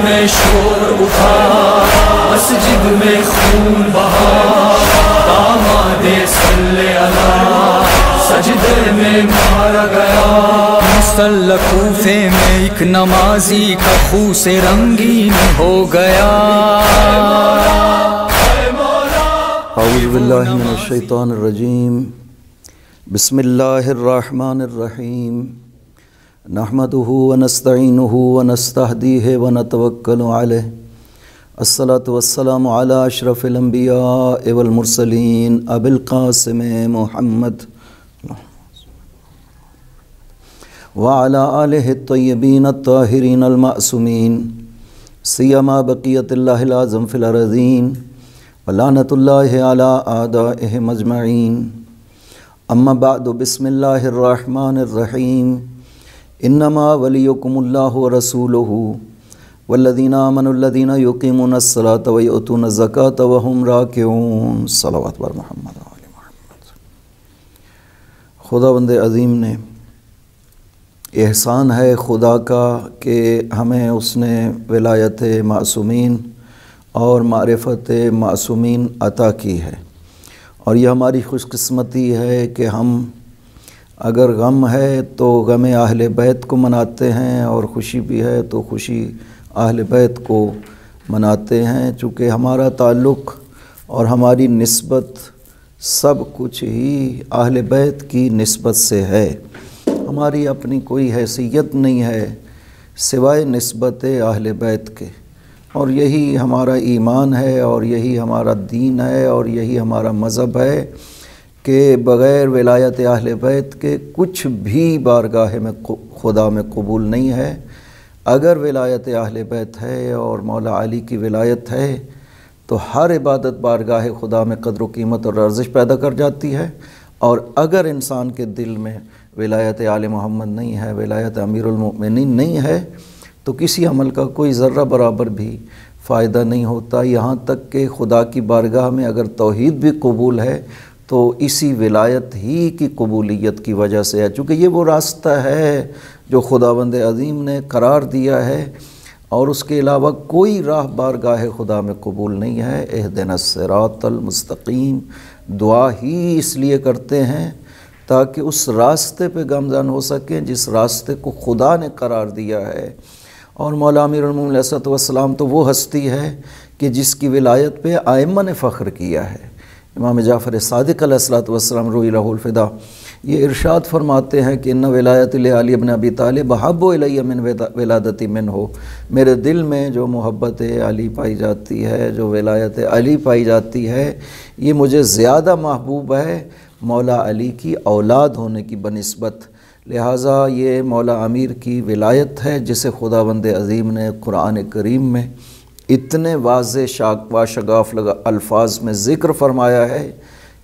میں شور اٹھا، مسجد میں خون بہا، داماد صلی اللہ سجدے میں مارا گیا۔ مصلی کوفے میں ایک نمازی کا خون سے رنگین ہو گیا۔ اعوذ باللہ من الشیطان الرجیم، بسم اللہ الرحمن الرحیم، نحمدہ ونستعینہ ونستہدیہ ونتوکل علیہ، الصلاۃ والسلام علی اشرف الانبیاء والمرسلین ابی القاسم محمد وعلی آلہ الطیبین الطاہرین المعصومین، سیما بقیت اللہ العظم فی الارضین ولعنۃ اللہ علی اعدائہم اجمعین۔ اما بعد، بسم اللہ الرحمن الرحیم، انما ولیکم اللہ ورسولہ والذین آمنوا الذین یقیمون الصلاۃ ویؤتون الزکاۃ وہم راکعون۔ صلوات بر محمد و آل محمد۔ خداوند عظیم نے احسان ہے خدا کا کہ ہمیں اس نے ولایت معصومین اور معرفت معصومین عطا کی ہے، اور یہ ہماری خوش قسمتی ہے کہ ہم اگر غم ہے تو غم اہل بیت کو مناتے ہیں، اور خوشی بھی ہے تو خوشی اہل بیت کو مناتے ہیں، چونکہ ہمارا تعلق اور ہماری نسبت سب کچھ ہی اہل بیت کی نسبت سے ہے۔ ہماری اپنی کوئی حیثیت نہیں ہے سوائے نسبت اہل بیت کے، اور یہی ہمارا ایمان ہے، اور یہی ہمارا دین ہے، اور یہی ہمارا مذہب ہے کہ بغیر ولایت اہل بیت کے کچھ بھی بارگاہ میں خدا میں قبول نہیں ہے۔ اگر ولایت اہل بیت ہے اور مولا علی کی ولایت ہے تو ہر عبادت بارگاہ خدا میں قدر و قیمت اور ارزش پیدا کر جاتی ہے، اور اگر انسان کے دل میں ولایت آل محمد نہیں ہے، ولایت امیر المؤمنین نہیں ہے، تو کسی عمل کا کوئی ذرہ برابر بھی فائدہ نہیں ہوتا۔ یہاں تک کہ خدا کی بارگاہ میں اگر توحید بھی قبول ہے تو اسی ولایت ہی کی قبولیت کی وجہ سے ہے، چونکہ یہ وہ راستہ ہے جو خداوند عظیم نے قرار دیا ہے، اور اس کے علاوہ کوئی راہ بارگاہ خدا میں قبول نہیں ہے۔ اہدنا الصراط المستقیم دعا ہی اس لیے کرتے ہیں تاکہ اس راستے پہ گامزن ہو سکیں جس راستے کو خدا نے قرار دیا ہے۔ اور مولا امیر المومنین علیہ السلام تو وہ ہستی ہے کہ جس کی ولایت پہ ائمہ نے فخر کیا ہے۔ امام جعفر صادق علیہ السلام روح لہ الفدا یہ ارشاد فرماتے ہیں کہ ان ولایت علی ابن ابی طالب احب الی من ولادتی منہ، میرے دل میں جو محبت علی پائی جاتی ہے، جو ولایت علی پائی جاتی ہے، یہ مجھے زیادہ محبوب ہے مولا علی کی اولاد ہونے کی بنسبت۔ لہٰذا یہ مولا امیر کی ولایت ہے جسے خداوند عظیم نے قرآن کریم میں اتنے واضح و شگاف الفاظ میں ذکر فرمایا ہے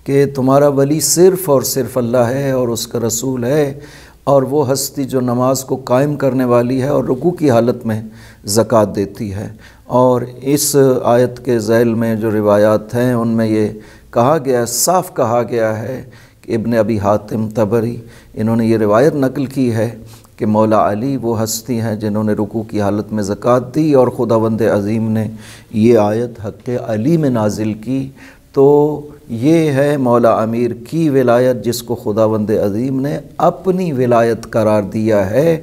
کہ تمہارا ولی صرف اور صرف اللہ ہے اور اس کا رسول ہے، اور وہ ہستی جو نماز کو قائم کرنے والی ہے اور رکوع کی حالت میں زکوٰۃ دیتی ہے۔ اور اس آیت کے ذیل میں جو روایات ہیں ان میں یہ کہا گیا، صاف کہا گیا ہے کہ ابن ابی حاتم طبری انہوں نے یہ روایت نقل کی ہے کہ مولا علی وہ ہستی ہیں جنہوں نے رکوع کی حالت میں زکوٰۃ دی، اور خداوند عظیم نے یہ آیت حق علی میں نازل کی۔ تو یہ ہے مولا امیر کی ولایت جس کو خداوند عظیم نے اپنی ولایت قرار دیا ہے،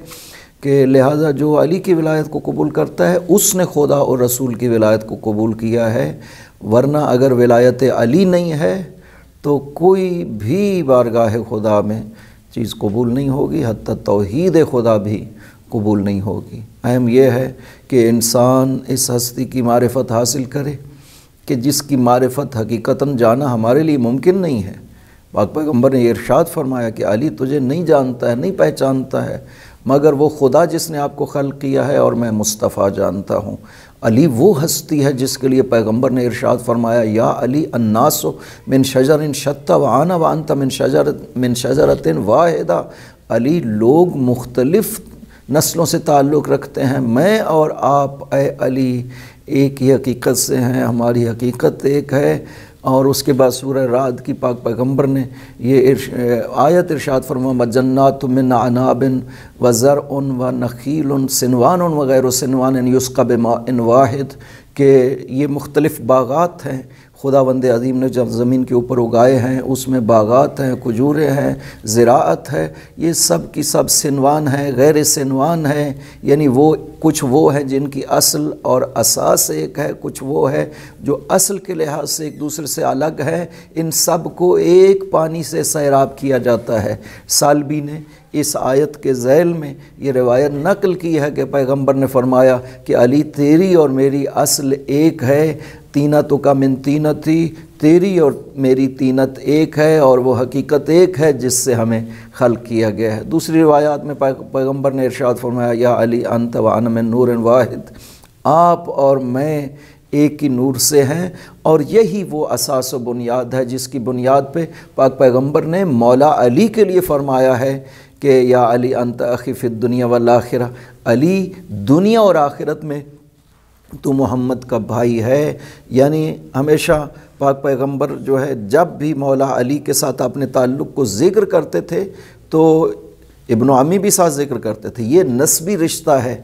کہ لہٰذا جو علی کی ولایت کو قبول کرتا ہے اس نے خدا اور رسول کی ولایت کو قبول کیا ہے، ورنہ اگر ولایت علی نہیں ہے تو کوئی بھی بارگاہ خدا میں چیز قبول نہیں ہوگی، حتیٰ توحید خدا بھی قبول نہیں ہوگی۔ اہم یہ ہے کہ انسان اس ہستی کی معرفت حاصل کرے کہ جس کی معرفت حقیقتاً جانا ہمارے لیے ممکن نہیں ہے۔ پاک پیغمبر نے یہ ارشاد فرمایا کہ علی تجھے نہیں جانتا ہے، نہیں پہچانتا ہے، مگر وہ خدا جس نے آپ کو خلق کیا ہے، اور میں مصطفیٰ جانتا ہوں۔ علی وہ ہستی ہے جس کے لیے پیغمبر نے ارشاد فرمایا، یا علی الناس من شجر شتى وانا وانت من شجرۃ واحدہ۔ علی لوگ مختلف نسلوں سے تعلق رکھتے ہیں، میں اور آپ اے علی ایک ہی حقیقت سے ہیں، ہماری حقیقت ایک ہے، اور اس کے بعد سورہ رعد کی پاک پیغمبر نے یہ آیت ارشاد فرمایا جنات من اعناب وزرع ونخیل صنوان وغیر صنوان یسقى بماء واحد، کہ یہ مختلف باغات ہیں خداوند عظیم نے جب زمین کے اوپر اگائے ہیں، اس میں باغات ہیں، کھجوریں ہیں، زراعت ہے، یہ سب کی سب صنوان ہیں، غیر صنوان ہیں، یعنی وہ کچھ وہ ہیں جن کی اصل اور اساس ایک ہے، کچھ وہ ہے جو اصل کے لحاظ سے ایک دوسرے سے الگ ہے، ان سب کو ایک پانی سے سیراب کیا جاتا ہے۔ سالبی نے اس آیت کے ذیل میں یہ روایت نقل کی ہے کہ پیغمبر نے فرمایا کہ علی تیری اور میری اصل ایک ہے، تینتوں کا من تینتی، تیری اور میری تینت ایک ہے اور وہ حقیقت ایک ہے جس سے ہمیں خلق کیا گیا ہے۔ دوسری روایات میں پیغمبر نے ارشاد فرمایا یا علی انت وانا من نور واحد، آپ اور میں ایک ہی نور سے ہیں، اور یہی وہ اساس و بنیاد ہے جس کی بنیاد پہ پاک پیغمبر نے مولا علی کے لیے فرمایا ہے کہ یا علی انت اخی فی الدنیا والآخرہ، علی دنیا اور آخرت میں تو محمد کا بھائی ہے۔ یعنی ہمیشہ پاک پیغمبر جو ہے جب بھی مولا علی کے ساتھ اپنے تعلق کو ذکر کرتے تھے تو ابن عمی بھی ساتھ ذکر کرتے تھے۔ یہ نسبی رشتہ ہے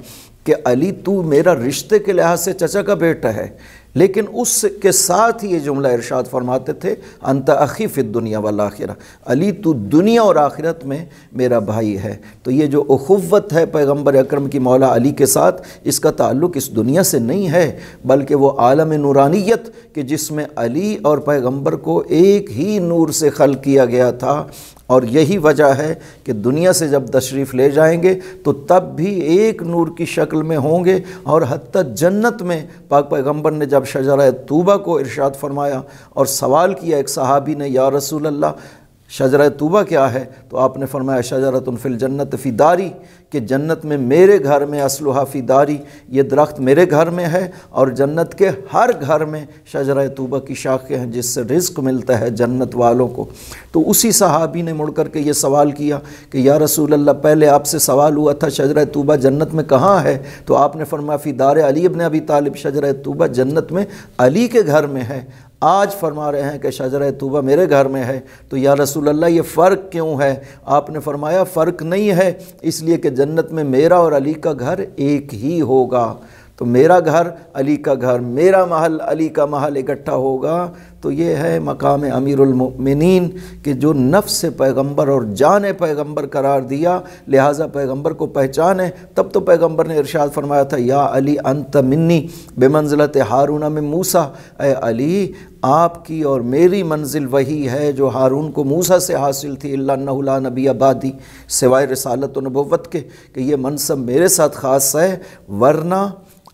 کہ علی تو میرا رشتے کے لحاظ سے چچا کا بیٹا ہے، لیکن اس کے ساتھ ہی یہ جملہ ارشاد فرماتے تھے انت اخی فی الدنیا والآخرہ، علی تو دنیا اور آخرت میں میرا بھائی ہے۔ تو یہ جو اخوت ہے پیغمبر اکرم کی مولا علی کے ساتھ، اس کا تعلق اس دنیا سے نہیں ہے بلکہ وہ عالم نورانیت کہ جس میں علی اور پیغمبر کو ایک ہی نور سے خلق کیا گیا تھا، اور یہی وجہ ہے کہ دنیا سے جب تشریف لے جائیں گے تو تب بھی ایک نور کی شکل میں ہوں گے، اور حتیٰ جنت میں پاک پیغمبر نے جب شجرہ طوبہ کو ارشاد فرمایا اور سوال کیا ایک صحابی نے یا رسول اللہ شجرہ طوبہ کیا ہے، تو آپ نے فرمایا شجرۃ فی الجنت فی داری، کہ جنت میں میرے گھر میں اصلھا فی داری، یہ درخت میرے گھر میں ہے، اور جنت کے ہر گھر میں شجرہ طوبہ کی شاخیں ہیں جس سے رزق ملتا ہے جنت والوں کو۔ تو اسی صحابی نے مڑ کر کے یہ سوال کیا کہ یا رسول اللہ پہلے آپ سے سوال ہوا تھا شجرہ طوبہ جنت میں کہاں ہے، تو آپ نے فرمایا فی دار علی ابن ابی طالب، شجرہ طوبہ جنت میں علی کے گھر میں ہے۔ آج فرما رہے ہیں کہ شجرہ طوبہ میرے گھر میں ہے، تو یا رسول اللہ یہ فرق کیوں ہے؟ آپ نے فرمایا فرق نہیں ہے، اس لیے کہ جنت میں میرا اور علی کا گھر ایک ہی ہوگا۔ تو میرا گھر علی کا گھر، میرا محل علی کا محل اکٹھا ہوگا۔ تو یہ ہے مقام امیر المؤمنین کہ جو نفس پیغمبر اور جان پیغمبر قرار دیا، لہٰذا پیغمبر کو پہچانے۔ تب تو پیغمبر نے ارشاد فرمایا تھا یا علی انت منی بمنزلت ہارون من موسیٰ، اے علی آپ کی اور میری منزل وہی ہے جو ہارون کو موسیٰ سے حاصل تھی، الا انہ لا نبی بعدی، سوائے رسالت و نبوت کے کہ یہ منصب میرے ساتھ خاص ہے، ورنہ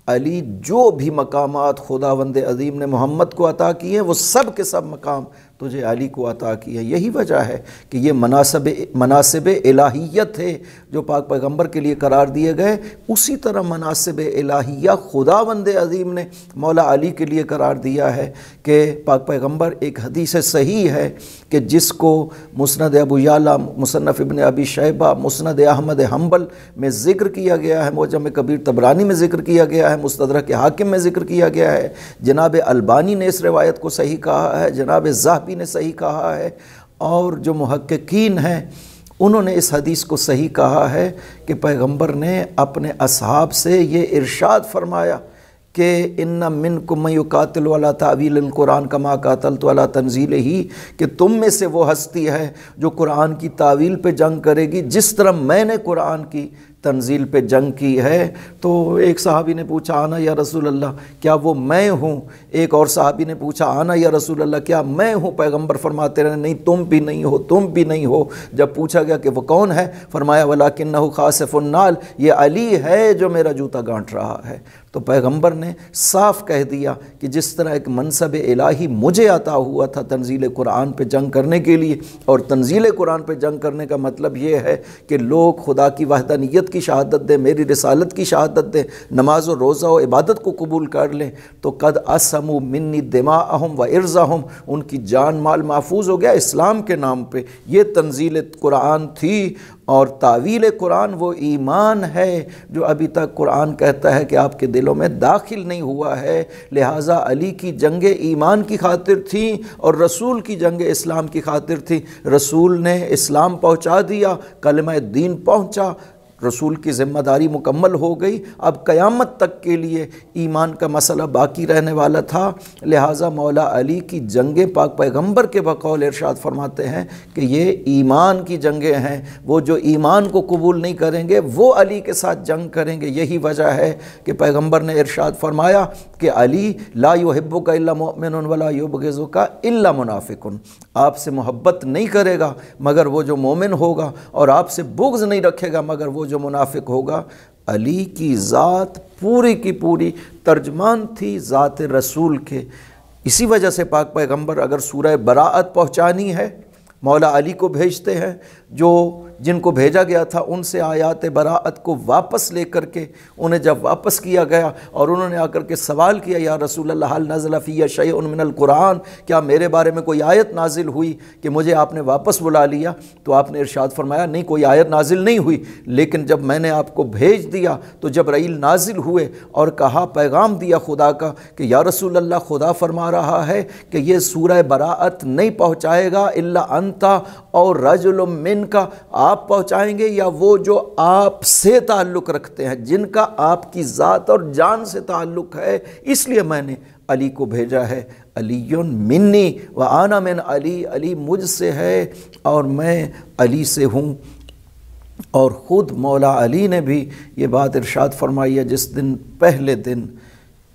علی جو بھی مقامات خداوند عظیم نے محمد کو عطا کیے ہیں وہ سب کے سب مقام تجھے علی کو عطا کیے ہیں۔ یہی وجہ ہے کہ یہ مناسب الہیت ہے جو پاک پیغمبر کے لیے قرار دیے گئے، اسی طرح مناسب الہیہ خداوند عظیم نے مولا علی کے لیے قرار دیا ہے کہ پاک پیغمبر ایک حدیث صحیح ہے کہ جس کو مسند ابو یعلا، مصنف ابن ابی شیبہ، مسند احمد حنبل میں ذکر کیا گیا ہے، معجم کبیر طبرانی میں ذکر کیا گیا ہے، مستدرک حاکم میں ذکر کیا گیا ہے، جناب البانی نے اس روایت کو صحیح کہا ہے، جناب ذہبی نے صحیح کہا ہے، اور جو محققین ہیں انہوں نے اس حدیث کو صحیح کہا ہے کہ پیغمبر نے اپنے اصحاب سے یہ ارشاد فرمایا کہ ان منکم من یقاتل علی تعویل القرآن کما قاتلت علی تنزیلہ، کہ تم میں سے وہ ہستی ہے جو قرآن کی تعویل پہ جنگ کرے گی جس طرح میں نے قرآن کی تنزیل پہ جنگ کی ہے۔ تو ایک صحابی نے پوچھا آنا یا رسول اللہ کیا وہ میں ہوں؟ ایک اور صحابی نے پوچھا آنا یا رسول اللہ کیا میں ہوں؟ پیغمبر فرماتے رہے نہیں تم بھی نہیں ہو، تم بھی نہیں ہو۔ جب پوچھا گیا کہ وہ کون ہے، فرمایا ولکنہ خاسف النال، یہ علی ہے جو میرا جوتا گانٹ رہا ہے۔ تو پیغمبر نے صاف کہہ دیا کہ جس طرح ایک منصب الہی مجھے عطا ہوا تھا تنزیل قرآن پہ جنگ کرنے کے لیے، اور تنزیل قرآن پہ جنگ کرنے کا مطلب یہ ہے کہ لوگ خدا کی وحدانیت کی شہادت دیں، میری رسالت کی شہادت دیں، نماز و روزہ و عبادت کو قبول کر لیں، تو قد عصموا منی دماءہم و ارضہم، ان کی جان مال محفوظ ہو گیا اسلام کے نام پہ۔ یہ تنزیل قرآن تھی، اور تعویل قرآن وہ ایمان ہے جو ابھی تک قرآن کہتا ہے کہ آپ کے دلوں میں داخل نہیں ہوا ہے۔ لہٰذا علی کی جنگیں ایمان کی خاطر تھیں اور رسول کی جنگیں اسلام کی خاطر تھیں۔ رسول نے اسلام پہنچا دیا، کلمہ دین پہنچا، رسول کی ذمہ داری مکمل ہو گئی، اب قیامت تک کے لیے ایمان کا مسئلہ باقی رہنے والا تھا۔ لہٰذا مولا علی کی جنگیں پاک پیغمبر کے بقول ارشاد فرماتے ہیں کہ یہ ایمان کی جنگیں ہیں، وہ جو ایمان کو قبول نہیں کریں گے وہ علی کے ساتھ جنگ کریں گے۔ یہی وجہ ہے کہ پیغمبر نے ارشاد فرمایا کہ علی لا یحبک الا مؤمن ولا یبغضک الا منافق، آپ سے محبت نہیں کرے گا مگر وہ جو مومن ہوگا، اور آپ سے بغض نہیں رکھے گا مگر وہ جو منافق ہوگا۔ علی کی ذات پوری کی پوری ترجمان تھی ذات رسول کے۔ اسی وجہ سے پاک پیغمبر اگر سورہ براءت پہنچانی ہے مولا علی کو بھیجتے ہیں، جو جن کو بھیجا گیا تھا ان سے آیات براءت کو واپس لے کر کے انہیں جب واپس کیا گیا اور انہوں نے آ کر کے سوال کیا یا رسول اللہ حل نزل فی شیء من القرآن، کیا میرے بارے میں کوئی آیت نازل ہوئی کہ مجھے آپ نے واپس بلا لیا؟ تو آپ نے ارشاد فرمایا نہیں، کوئی آیت نازل نہیں ہوئی، لیکن جب میں نے آپ کو بھیج دیا تو جبرائیل نازل ہوئے اور کہا، پیغام دیا خدا کا کہ یا رسول اللہ خدا فرما رہا ہے کہ یہ سورہ براءت نہیں پہنچائے گا الا انتا اور رجل من کا، آپ پہنچائیں گے یا وہ جو آپ سے تعلق رکھتے ہیں، جن کا آپ کی ذات اور جان سے تعلق ہے، اس لیے میں نے علی کو بھیجا ہے۔ علی منی وانا من علی، علی مجھ سے ہے اور میں علی سے ہوں۔ اور خود مولا علی نے بھی یہ بات ارشاد فرمائی ہے، جس دن پہلے دن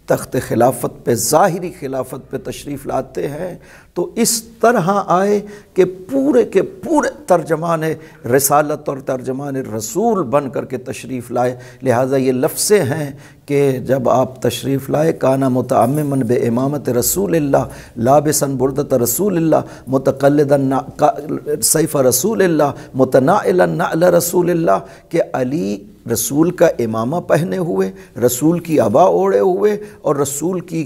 تخت خلافت پہ، ظاہری خلافت پہ تشریف لاتے ہیں تو اس طرح آئے کہ پورے کے پورے ترجمان رسالت اور ترجمان رسول بن کر کے تشریف لائے۔ لہٰذا یہ لفظیں ہیں کہ جب آپ تشریف لائے، کانا متعمما بے امامت رسول اللہ، لابسا بردۃ رسول اللہ، متقلدا سیف رسول اللہ، متناعلا نعل رسول اللہ، کہ علی رسول کا امامہ پہنے ہوئے، رسول کی عبا اوڑھے ہوئے اور رسول کی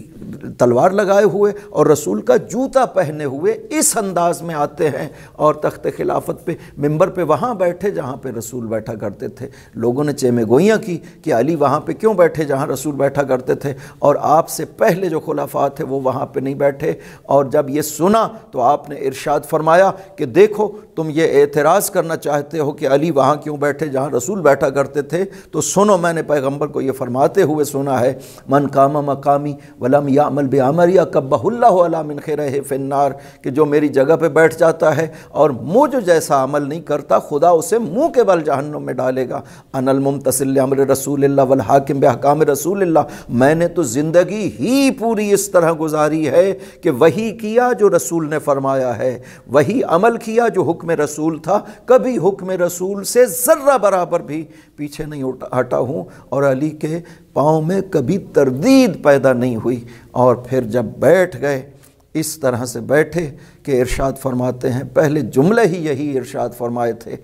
تلوار لگائے ہوئے اور رسول کا جوتا پہنے ہوئے اس انداز میں آتے ہیں، اور تخت خلافت پہ ممبر پہ وہاں بیٹھے جہاں پہ رسول بیٹھا کرتے تھے۔ لوگوں نے چیمے گوئیاں کی کہ علی وہاں پہ کیوں بیٹھے جہاں رسول بیٹھا کرتے تھے، اور آپ سے پہلے جو خلفاء تھے وہ وہاں پہ نہیں بیٹھے۔ اور جب یہ سنا تو آپ نے ارشاد فرمایا کہ دیکھو تم یہ اعتراض کرنا چاہتے ہو کہ علی وہاں کیوں بیٹھے جہاں رسول بیٹھا کرتے تھے، تو سنو میں نے پیغمبر کو یہ فرماتے ہوئے سنا ہے، من قام مقامی ولم یعمل بعملی کبہ اللہ علی منخرہ فی النار، کہ جو میری جگہ پہ بیٹھ جاتا ہے اور مجھ جیسا عمل نہیں کرتا، خدا اسے منہ کے بل جہنم میں ڈالے گا۔ انا الممتثل لامر رسول اللہ والحاکم باحکام رسول اللہ، میں نے تو زندگی ہی پوری اس طرح گزاری ہے کہ وہی کیا جو رسول نے فرمایا ہے، وہی عمل کیا جو حکم رسول تھا، کبھی حکم رسول سے ذرہ برابر بھی پیچھے نہیں ہٹا ہوں، اور علی کے پاؤں میں کبھی تردید پیدا نہیں ہوئی۔ اور پھر جب بیٹھ گئے اس طرح سے بیٹھے کہ ارشاد فرماتے ہیں، پہلے جملے ہی یہی ارشاد فرمائے تھے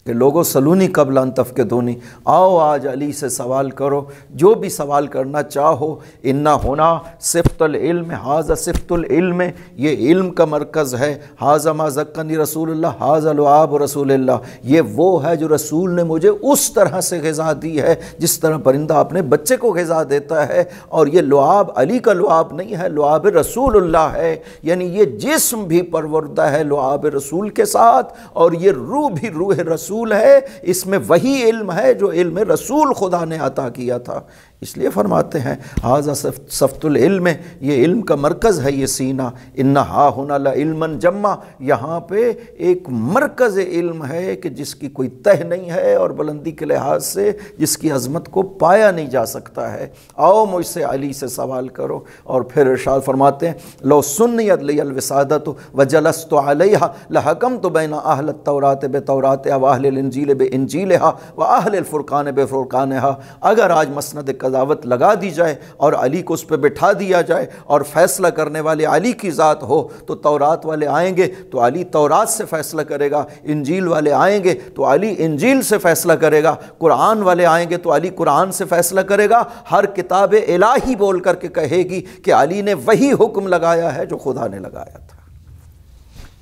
کہ لوگوں سلونی قبل ان تفقدونی، آؤ آج علی سے سوال کرو جو بھی سوال کرنا چاہو۔ انا ہونا صفت العلم، حاذا صفت العلم، یہ علم کا مرکز ہے۔ حاذا ما زکانی رسول اللہ، حاذا لعاب رسول اللہ، یہ وہ ہے جو رسول نے مجھے اس طرح سے غذا دی ہے جس طرح پرندہ اپنے بچے کو غذا دیتا ہے، اور یہ لعاب علی کا لعاب نہیں ہے، لعاب رسول اللہ ہے، یعنی یہ جسم بھی پروردہ ہے لعاب رسول کے ساتھ، اور یہ روح بھی روح رسول ہے، اس میں وہی علم ہے جو علم رسول خدا نے عطا کیا تھا۔ اس لیے فرماتے ہیں ھذا صفت العلم، یہ علم کا مرکز ہے یہ سینہ، ان ہا ہنا لعلما جما، یہاں پہ ایک مرکز علم ہے کہ جس کی کوئی تہ نہیں ہے اور بلندی کے لحاظ سے جس کی عظمت کو پایا نہیں جا سکتا ہے۔ آؤ مجھ سے علی سے سوال کرو۔ اور پھر ارشاد فرماتے ہیں لو سنیت لی الوسادۃ وجلست علیہا لحکمت بین اہل التوراۃ بتوراتہا واہل الانجیل بانجیلہا واہل الفرقان بفرقانہا، اگر آج مسند قضاوت لگا دی جائے اور علی کو اس پہ بٹھا دیا جائے اور فیصلہ کرنے والے علی کی ذات ہو، تو تورات والے آئیں گے تو علی تورات سے فیصلہ کرے گا، انجیل والے آئیں گے تو علی انجیل سے فیصلہ کرے گا، قرآن والے آئیں گے تو علی قرآن سے فیصلہ کرے گا۔ ہر کتاب الہی بول کر کے کہے گی کہ علی نے وہی حکم لگایا ہے جو خدا نے لگایا تھا۔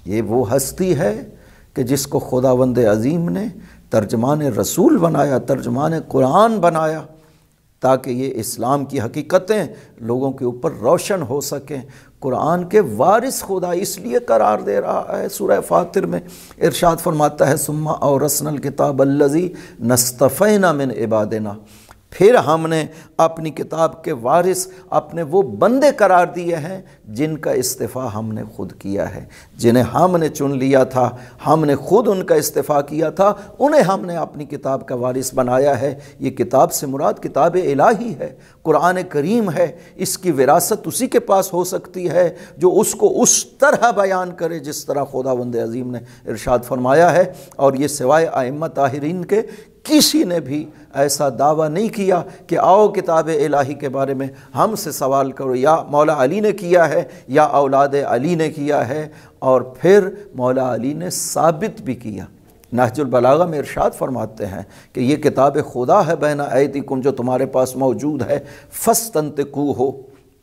یہ وہ ہستی ہے کہ جس کو خداوند عظیم نے ترجمان رسول بنایا، ترجمان قرآن بنایا، تاکہ یہ اسلام کی حقیقتیں لوگوں کے اوپر روشن ہو سکیں۔ قرآن کے وارث خدا اس لیے قرار دے رہا ہے، سورہ فاطر میں ارشاد فرماتا ہے ثم اورثنا الکتاب الذی نصطفینا من عبادنا، پھر ہم نے اپنی کتاب کے وارث اپنے وہ بندے قرار دیے ہیں جن کا استفاع ہم نے خود کیا ہے، جنہیں ہم نے چن لیا تھا، ہم نے خود ان کا استفاع کیا تھا، انہیں ہم نے اپنی کتاب کا وارث بنایا ہے۔ یہ کتاب سے مراد کتاب الہی ہے، قرآن کریم ہے۔ اس کی وراثت اسی کے پاس ہو سکتی ہے جو اس کو اس طرح بیان کرے جس طرح خداوند عظیم نے ارشاد فرمایا ہے، اور یہ سوائے ائمہ طاہرین کے کسی نے بھی ایسا دعویٰ نہیں کیا کہ آؤ کتاب الہی کے بارے میں ہم سے سوال کرو۔ یا مولا علی نے کیا ہے یا اولاد علی نے کیا ہے، اور پھر مولا علی نے ثابت بھی کیا۔ نہج البلاغہ میں ارشاد فرماتے ہیں کہ یہ کتاب خدا ہے بین ایدیکم، جو تمہارے پاس موجود ہے، فاستنطقوہ،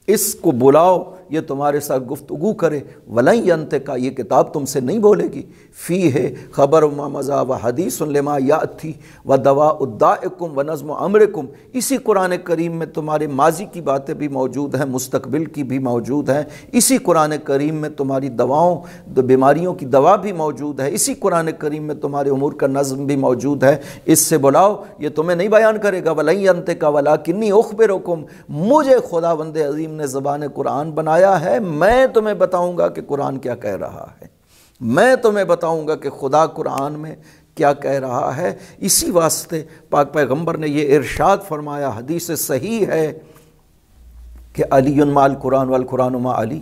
اس کو بلاؤ، یہ تمہارے ساتھ گفتگو کرے، وَلَن يَنطِقَ، یہ کتاب تم سے نہیں بولے گی، فِيهِ خبر ما مضى وحدیث لما یأتی ودواء الدائکم ونظم امرکم، اسی قرآن کریم میں تمہارے ماضی کی باتیں بھی موجود ہیں، مستقبل کی بھی موجود ہیں، اسی قرآن کریم میں تمہاری دواؤں، بیماریوں کی دوا بھی موجود ہے، اسی قرآن کریم میں تمہارے امور کا نظم بھی موجود ہے، اس سے بلاؤ، یہ تمہیں نہیں بیان کرے گا۔ وَلَن يَنطِقَ وَلَكِنِّي أُخْبِرُكُم، مجھے خداوند عظیم نے زبان قرآن بنایا ہے، میں تمہیں بتاؤں گا کہ قرآن کیا کہہ رہا ہے، میں تمہیں بتاؤں گا کہ خدا قرآن میں کیا کہہ رہا ہے۔ اسی واسطے پاک پیغمبر نے یہ ارشاد فرمایا، حدیث صحیح ہے کہ علی مع القرآن والقرآن مع علی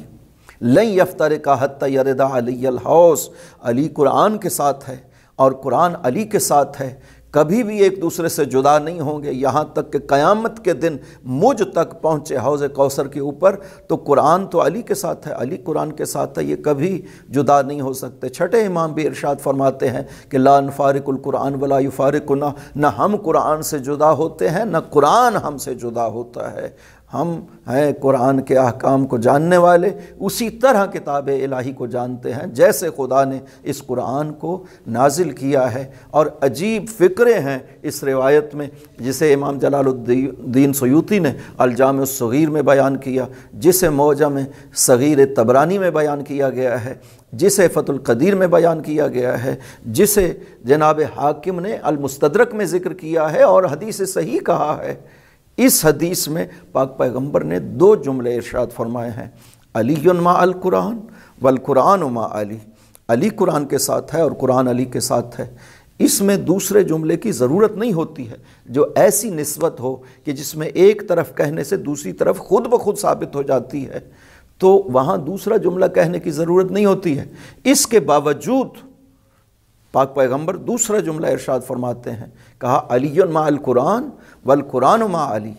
لن یفترق حتی یرد علی الحوض، علی قرآن کے ساتھ ہے اور قرآن علی کے ساتھ ہے، کبھی بھی ایک دوسرے سے جدا نہیں ہوں گے یہاں تک کہ قیامت کے دن مجھ تک پہنچے حوض کوثر کے اوپر۔ تو قرآن تو علی کے ساتھ ہے، علی قرآن کے ساتھ ہے، یہ کبھی جدا نہیں ہو سکتے۔ چھٹے امام بھی ارشاد فرماتے ہیں کہ لا نفارق القرآن ولا یفارقنا، نہ ہم قرآن سے جدا ہوتے ہیں نہ قرآن ہم سے جدا ہوتا ہے۔ ہم ہیں قرآن کے احکام کو جاننے والے، اسی طرح کتاب الہی کو جانتے ہیں جیسے خدا نے اس قرآن کو نازل کیا ہے۔ اور عجیب فکرے ہیں اس روایت میں، جسے امام جلال الدین سیوطی نے الجامع الصغیر میں بیان کیا، جسے معجم صغیر طبرانی میں بیان کیا گیا ہے، جسے فتح القدیر میں بیان کیا گیا ہے، جسے جناب حاکم نے المستدرک میں ذکر کیا ہے اور حدیث صحیح کہا ہے۔ اس حدیث میں پاک پیغمبر نے دو جملے ارشاد فرمائے ہیں، علی مع القرآن والقرآن مع علی، علی قرآن کے ساتھ ہے اور قرآن علی کے ساتھ ہے۔ اس میں دوسرے جملے کی ضرورت نہیں ہوتی ہے، جو ایسی نسبت ہو کہ جس میں ایک طرف کہنے سے دوسری طرف خود بخود ثابت ہو جاتی ہے، تو وہاں دوسرا جملہ کہنے کی ضرورت نہیں ہوتی ہے۔ اس کے باوجود پاک پیغمبر دوسرا جملہ ارشاد فرماتے ہیں، کہا علی مع القرآن والقرآن مع علی۔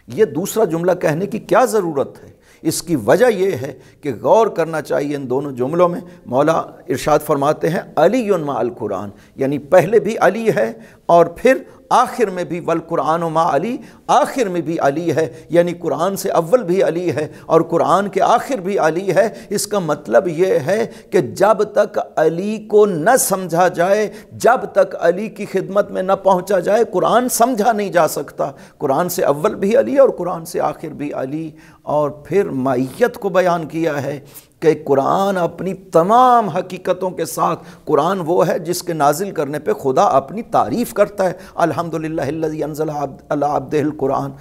یہ دوسرا جملہ کہنے کی کیا ضرورت ہے؟ اس کی وجہ یہ ہے کہ غور کرنا چاہیے ان دونوں جملوں میں۔ مولا ارشاد فرماتے ہیں علی مع القرآن، یعنی پہلے بھی علی ہے اور پھر آخر میں بھی والقرآن مع علی، آخر میں بھی علی ہے، یعنی قرآن سے اول بھی علی ہے اور قرآن کے آخر بھی علی ہے۔ اس کا مطلب یہ ہے کہ جب تک علی کو نہ سمجھا جائے، جب تک علی کی خدمت میں نہ پہنچا جائے، قرآن سمجھا نہیں جا سکتا۔ قرآن سے اول بھی علی اور قرآن سے آخر بھی علی۔ اور پھر مائیت کو بیان کیا ہے کہ قرآن اپنی تمام حقیقتوں کے ساتھ، قرآن وہ ہے جس کے نازل کرنے پہ خدا اپنی تعریف کرتا ہے، الحمدللہ الذی انزل علی عبدہ القرآن،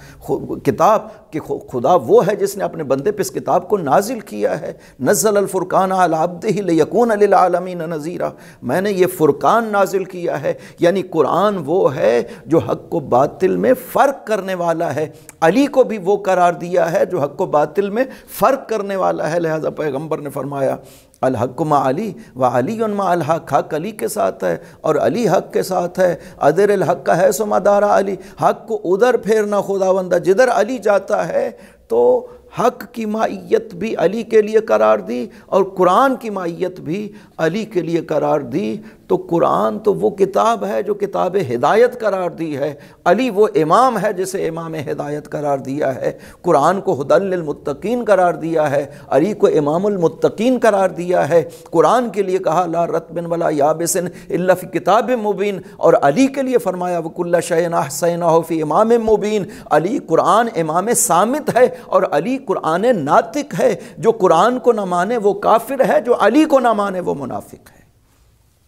کتاب کہ خدا وہ ہے جس نے اپنے بندے پہ اس کتاب کو نازل کیا ہے۔ نزل الفرقان علی عبدہ لیکون للعالمین نذیرا، میں نے یہ فرقان نازل کیا ہے، یعنی قرآن وہ ہے جو حق و باطل میں فرق کرنے والا ہے۔ علی کو بھی وہ قرار دیا ہے جو حق و باطل میں فرق کرنے والا ہے، لہذا پیغمبر نے فرمایا الحق مع علی و علی مع الحق، حق علی کے ساتھ ہے اور علی حق کے ساتھ ہے۔ ادر الحق ہے سو مدار علی، حق کو ادھر پھیرنا خداوندہ جدھر علی جاتا ہے۔ تو حق کی معیت بھی علی کے لیے قرار دی اور قرآن کی معیت بھی علی کے لیے قرار دی۔ تو قرآن تو وہ کتاب ہے جو کتاب ہدایت قرار دی ہے، علی وہ امام ہے جسے امام ہدایت قرار دیا ہے۔ قرآن کو ہدی للمتقین قرار دیا ہے، علی کو امام المتقین قرار دیا ہے۔ قرآن کے لیے کہا لا رطب ولا یابس الا فی کتاب مبین، اور علی کے لیے فرمایا وکل شیء احصیناہ فی امام مبین۔ علی قرآن امام صامت ہے اور علی قرآن ناطق ہے۔ جو قرآن کو نہ مانے وہ کافر ہے، جو علی کو نہ مانے وہ منافق ہے۔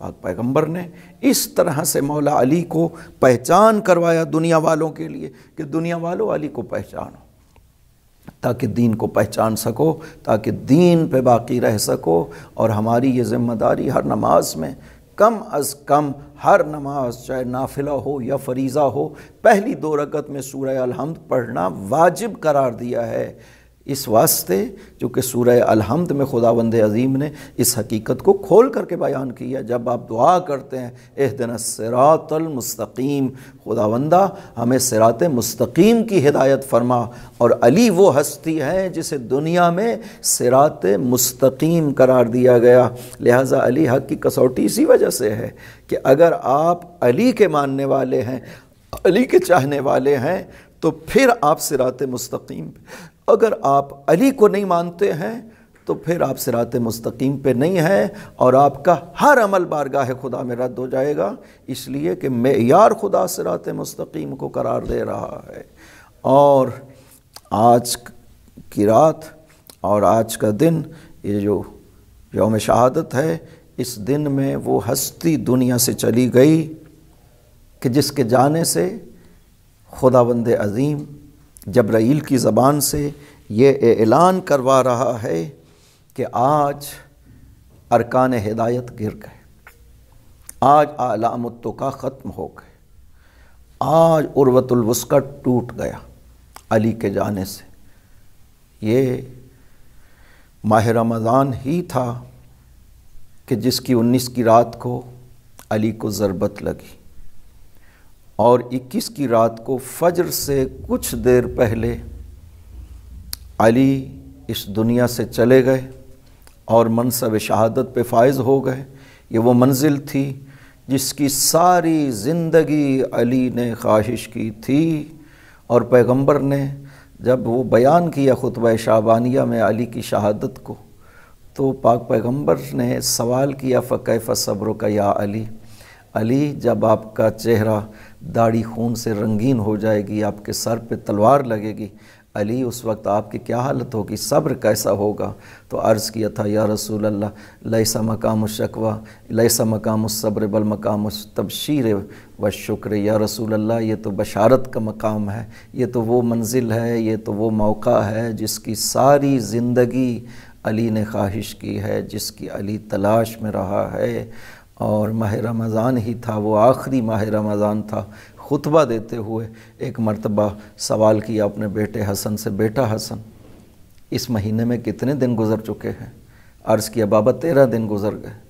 پاک پیغمبر نے اس طرح سے مولا علی کو پہچان کروایا دنیا والوں کے لیے کہ دنیا والوں علی کو پہچانو، تاکہ دین کو پہچان سکو، تاکہ دین پہ باقی رہ سکو۔ اور ہماری یہ ذمہ داری ہر نماز میں کم از کم، ہر نماز چاہے نافلہ ہو یا فریضہ ہو، پہلی 2 رکعت میں سورہ الحمد پڑھنا واجب قرار دیا ہے۔ اس واسطے چونکہ سورہ الحمد میں خداوند عظیم نے اس حقیقت کو کھول کر کے بیان کیا۔ جب آپ دعا کرتے ہیں اہدنا الصراط المستقیم، خداوندہ ہمیں صراط مستقیم کی ہدایت فرما، اور علی وہ ہستی ہے جسے دنیا میں صراط مستقیم قرار دیا گیا۔ لہٰذا علی حق کی کسوٹی اسی وجہ سے ہے کہ اگر آپ علی کے ماننے والے ہیں، علی کے چاہنے والے ہیں، تو پھر آپ صراط مستقیم پہ، اگر آپ علی کو نہیں مانتے ہیں تو پھر آپ صراط مستقیم پہ نہیں ہیں، اور آپ کا ہر عمل بارگاہ خدا میں رد ہو جائے گا، اس لیے کہ معیار خدا صراط مستقیم کو قرار دے رہا ہے۔ اور آج کی رات اور آج کا دن، یہ جو یوم شہادت ہے، اس دن میں وہ ہستی دنیا سے چلی گئی کہ جس کے جانے سے خداوند عظیم جبرائیل کی زبان سے یہ اعلان کروا رہا ہے کہ آج ارکان ہدایت گر گئے، آج اعلام التقیٰ ختم ہو گئے، آج عروۃ الوثقیٰ ٹوٹ گیا علی کے جانے سے۔ یہ ماہ رمضان ہی تھا کہ جس کی 19 کی رات کو علی کو ضربت لگی، اور 21 کی رات کو فجر سے کچھ دیر پہلے علی اس دنیا سے چلے گئے اور منصب شہادت پہ فائز ہو گئے۔ یہ وہ منزل تھی جس کی ساری زندگی علی نے خواہش کی تھی، اور پیغمبر نے جب وہ بیان کیا خطبہ شعبانیہ میں علی کی شہادت کو، تو پاک پیغمبر نے سوال کیا فکیف صبرک یا علی، علی جب آپ کا چہرہ داڑھی خون سے رنگین ہو جائے گی، آپ کے سر پہ تلوار لگے گی، علی اس وقت آپ کی کیا حالت ہوگی، صبر کیسا ہوگا؟ تو عرض کیا تھا یا رسول اللہ لیس مقام الشکوہ لیس مقام الصبر بل مقام التبشیر والشکر، یا رسول اللہ یہ تو بشارت کا مقام ہے، یہ تو وہ منزل ہے، یہ تو وہ موقع ہے جس کی ساری زندگی علی نے خواہش کی ہے، جس کی علی تلاش میں رہا ہے۔ اور ماہ رمضان ہی تھا، وہ آخری ماہ رمضان تھا۔ خطبہ دیتے ہوئے ایک مرتبہ سوال کیا اپنے بیٹے حسن سے، بیٹا حسن اس مہینے میں کتنے دن گزر چکے ہیں؟ عرض کیا بابا 13 دن گزر گئے۔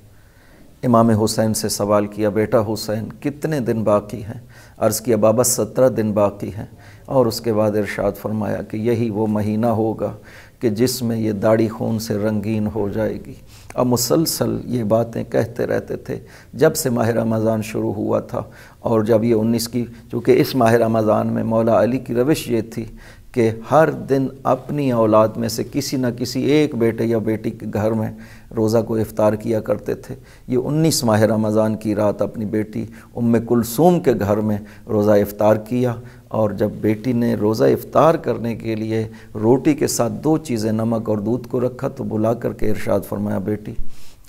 امام حسین سے سوال کیا بیٹا حسین کتنے دن باقی ہیں؟ عرض کیا بابا 17 دن باقی ہیں۔ اور اس کے بعد ارشاد فرمایا کہ یہی وہ مہینہ ہوگا کہ جس میں یہ داڑھی خون سے رنگین ہو جائے گی۔ اب مسلسل یہ باتیں کہتے رہتے تھے جب سے ماہ رمضان شروع ہوا تھا، اور جب یہ 19 کی، چونکہ اس ماہ رمضان میں مولا علی کی روش یہ تھی کہ ہر دن اپنی اولاد میں سے کسی نہ کسی ایک بیٹے یا بیٹی کے گھر میں روزہ کو افطار کیا کرتے تھے۔ یہ 19 ماہ رمضان کی رات اپنی بیٹی ام کلثوم کے گھر میں روزہ افطار کیا، اور جب بیٹی نے روزہ افطار کرنے کے لیے روٹی کے ساتھ 2 چیزیں نمک اور دودھ کو رکھا تو بلا کر کے ارشاد فرمایا بیٹی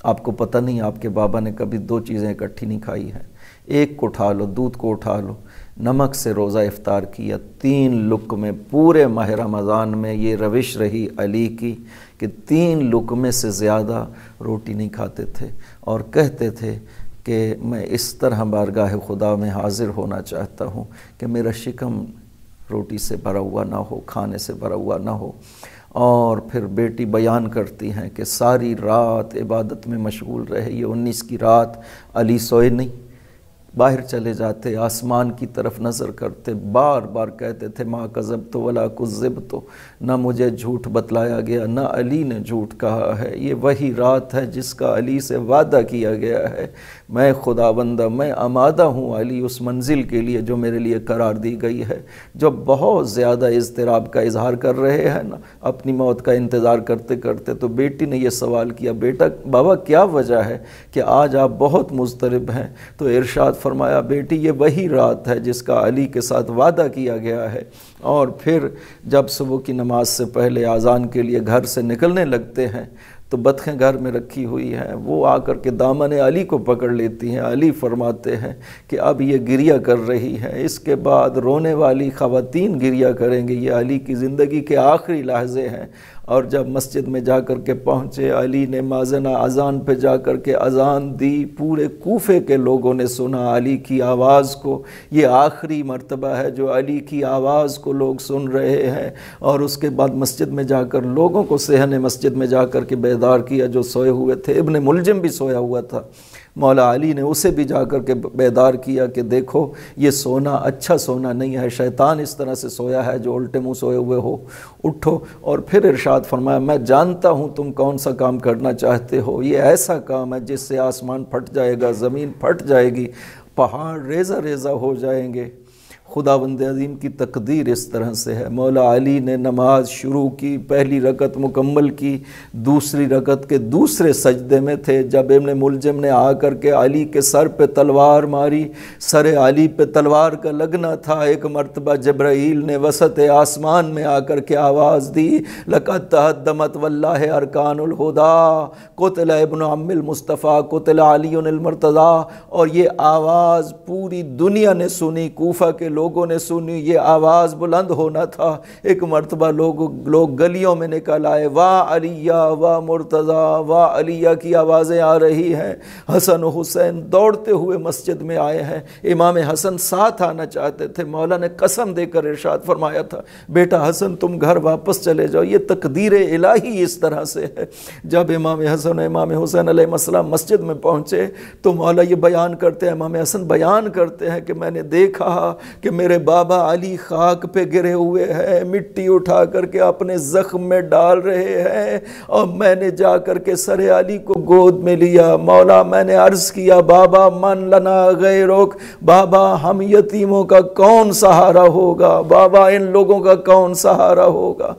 آپ کو پتہ نہیں آپ کے بابا نے کبھی 2 چیزیں اکٹھی نہیں کھائی ہیں، ایک کو اٹھا لو دودھ کو اٹھا لو۔ نمک سے روزہ افطار کیا 3 لقمے، پورے ماہ رمضان میں یہ روش رہی علی کی کہ 3 لقمے سے زیادہ روٹی نہیں کھاتے تھے، اور کہتے تھے کہ میں اس طرح بارگاہ خدا میں حاضر ہونا چاہتا ہوں کہ میرا شکم روٹی سے بھرا ہوا نہ ہو، کھانے سے بھرا ہوا نہ ہو۔ اور پھر بیٹی بیان کرتی ہیں کہ ساری رات عبادت میں مشغول رہے. یہ 19 کی رات علی سوئے نہیں، باہر چلے جاتے، آسمان کی طرف نظر کرتے، بار بار کہتے تھے ما کذبت ولا کذبت، نہ مجھے جھوٹ بتلایا گیا نہ علی نے جھوٹ کہا ہے. یہ وہی رات ہے جس کا علی سے وعدہ کیا گیا ہے. میں خدا بندہ، میں آمادہ ہوں علی اس منزل کے لیے جو میرے لیے قرار دی گئی ہے. جو بہت زیادہ اضطراب کا اظہار کر رہے ہیں نا اپنی موت کا انتظار کرتے کرتے، تو بیٹی نے یہ سوال کیا، بیٹا بابا کیا وجہ ہے کہ آج آپ بہت مضطرب ہیں؟ تو ارشاد فرمایا بیٹی یہ وہی رات ہے جس کا علی کے ساتھ وعدہ کیا گیا ہے. اور پھر جب صبح کی نماز سے پہلے اذان کے لیے گھر سے نکلنے لگتے ہیں تو بطخیں گھر میں رکھی ہوئی ہیں، وہ آ کر کے دامن علی کو پکڑ لیتی ہیں. علی فرماتے ہیں کہ اب یہ گریہ کر رہی ہے، اس کے بعد رونے والی خواتین گریہ کریں گے. یہ علی کی زندگی کے آخری لحظے ہیں. اور جب مسجد میں جا کر کے پہنچے، علی نے مازنہ اذان پہ جا کر کے اذان دی. پورے کوفے کے لوگوں نے سنا علی کی آواز کو. یہ آخری مرتبہ ہے جو علی کی آواز کو لوگ سن رہے ہیں. اور اس کے بعد مسجد میں جا کر لوگوں کو صحن مسجد میں جا کر کے بیدار کیا جو سوئے ہوئے تھے. ابن ملجم بھی سویا ہوا تھا، مولا علی نے اسے بھی جا کر کے بیدار کیا کہ دیکھو یہ سونا اچھا سونا نہیں ہے، شیطان اس طرح سے سویا ہے جو الٹے منہ سوئے ہوئے ہو، اٹھو. اور پھر ارشاد فرمایا میں جانتا ہوں تم کون سا کام کرنا چاہتے ہو. یہ ایسا کام ہے جس سے آسمان پھٹ جائے گا، زمین پھٹ جائے گی، پہاڑ ریزہ ریزہ ہو جائیں گے. خداوند عظیم کی تقدیر اس طرح سے ہے. مولا علی نے نماز شروع کی، پہلی رکعت مکمل کی، دوسری رکعت کے دوسرے سجدے میں تھے جب ابن ملجم نے آ کر کے علی کے سر پہ تلوار ماری. سر علی پہ تلوار کا لگنا تھا. ایک مرتبہ جبرائیل نے وسط آسمان میں آ کر کے آواز دی لقد تہدمت واللہ ارکان الہدی قتل ابن عم المصطفیٰ قتل علی المرتضیٰ. اور یہ آواز پوری دنیا نے سنی، کوفہ کے لوگوں نے سنی. یہ آواز بلند ہونا تھا. ایک مرتبہ لوگ گلیوں میں نکل آئے، واہ علیہ واہ مرتضیٰ واہ علیہ کی آوازیں آ رہی ہیں. حسن و حسین دوڑتے ہوئے مسجد میں آئے ہیں. امام حسن ساتھ آنا چاہتے تھے. مولا نے قسم دے کر ارشاد فرمایا تھا بیٹا حسن تم گھر واپس چلے جاؤ. یہ تقدیر الہی اس طرح سے ہے. جب امام حسن و امام حسین علیہ السلام مسجد میں پہنچے تو مولا یہ بیان کرتے ہیں، امام حسن بیان کرتے ہیں کہ میں نے دیکھا کہ میرے بابا علی خاک پہ گرے ہوئے ہیں، مٹی اٹھا کر کے اپنے زخم میں ڈال رہے ہیں، اور میں نے جا کر کے سر علی کو گود میں لیا. مولا میں نے عرض کیا بابا من لنا غیرک، بابا ہم یتیموں کا کون سہارا ہوگا، بابا ان لوگوں کا کون سہارا ہوگا.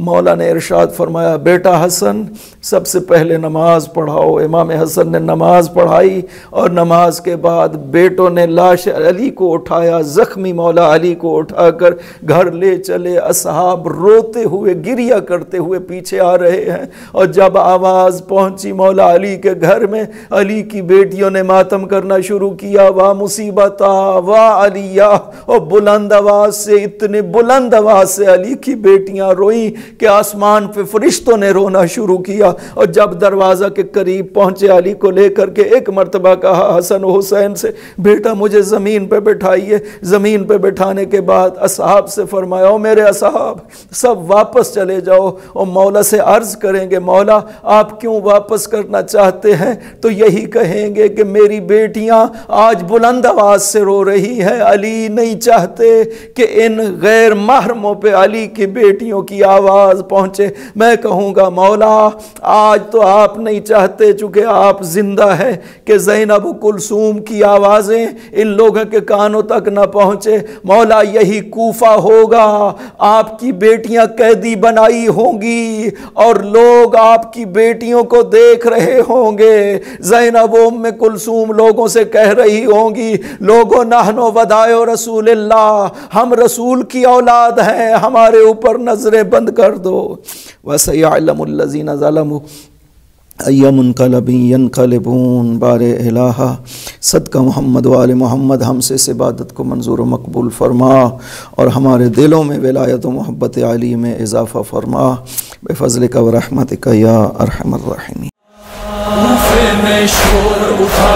مولا نے ارشاد فرمایا بیٹا حسن سب سے پہلے نماز پڑھاؤ. امام حسن نے نماز پڑھائی اور نماز کے بعد بیٹوں نے لاش علی کو اٹھایا، زخمی مولا علی کو اٹھا کر گھر لے چلے. اصحاب روتے ہوئے گریہ کرتے ہوئے پیچھے آ رہے ہیں. اور جب آواز پہنچی مولا علی کے گھر میں، علی کی بیٹیوں نے ماتم کرنا شروع کیا، واہ مصیبت واہ علیہ. اور بلند آواز سے، اتنے بلند آواز سے علی کی بیٹیاں روئیں کہ آسمان پہ فرشتوں نے رونا شروع کیا. اور جب دروازہ کے قریب پہنچے علی کو لے کر کے ایک مرتبہ کہا حسن و حسین سے بیٹا مجھے زمین پہ بٹھائیے. زمین پہ بٹھانے کے بعد اصحاب سے فرمایا او میرے اصحاب سب واپس چلے جاؤ. اور مولا سے عرض کریں گے مولا آپ کیوں واپس کرنا چاہتے ہیں؟ تو یہی کہیں گے کہ میری بیٹیاں آج بلند آواز سے رو رہی ہیں. علی نہیں چاہتے کہ ان غیر محرموں پہ علی کی بیٹیوں کی آواز پہنچے. میں کہوں گا مولا آج تو آپ نہیں چاہتے چونکہ آپ زندہ ہیں کہ زینب و کلثوم کی آوازیں ان لوگوں کے کانوں تک نہ پہنچے. مولا یہی کوفہ ہوگا، آپ کی بیٹیاں قیدی بنائی ہوں گی اور لوگ آپ کی بیٹیوں کو دیکھ رہے ہوں گے. زینب و ام کلثوم لوگوں سے کہہ رہی ہوں گی لوگوں نحنو ودائع رسول اللہ، ہم رسول کی اولاد ہیں، ہمارے اوپر نظریں بند کر دو. وَسَيَعْلَمُ الَّذِينَ ظَلَمُوا أَيَّ مُنْقَلَبٍ يَنْقَلِبُونَ. بار الہا صدقہ محمد و آل محمد ہم سے اس عبادت کو منظور و مقبول فرما اور ہمارے دلوں میں ولایت و محبت علی میں اضافہ فرما بفضلک و رحمتک یا ارحم الراحمین. کوفے میں شور اٹھا،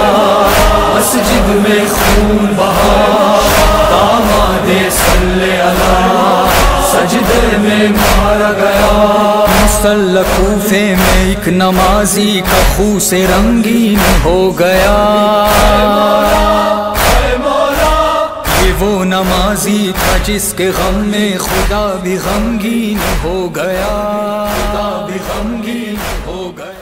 مسجد میں خون بہا، داماد صلی اللہ سجدے میں مارا گیا. مسلح کوفے میں ایک نمازی کا خون سے رنگین ہو گیا، یہ وہ نمازی تھا جس کے غم میں خدا بھی غمگین ہو گیا، خدا بھی غمگین ہو گیا۔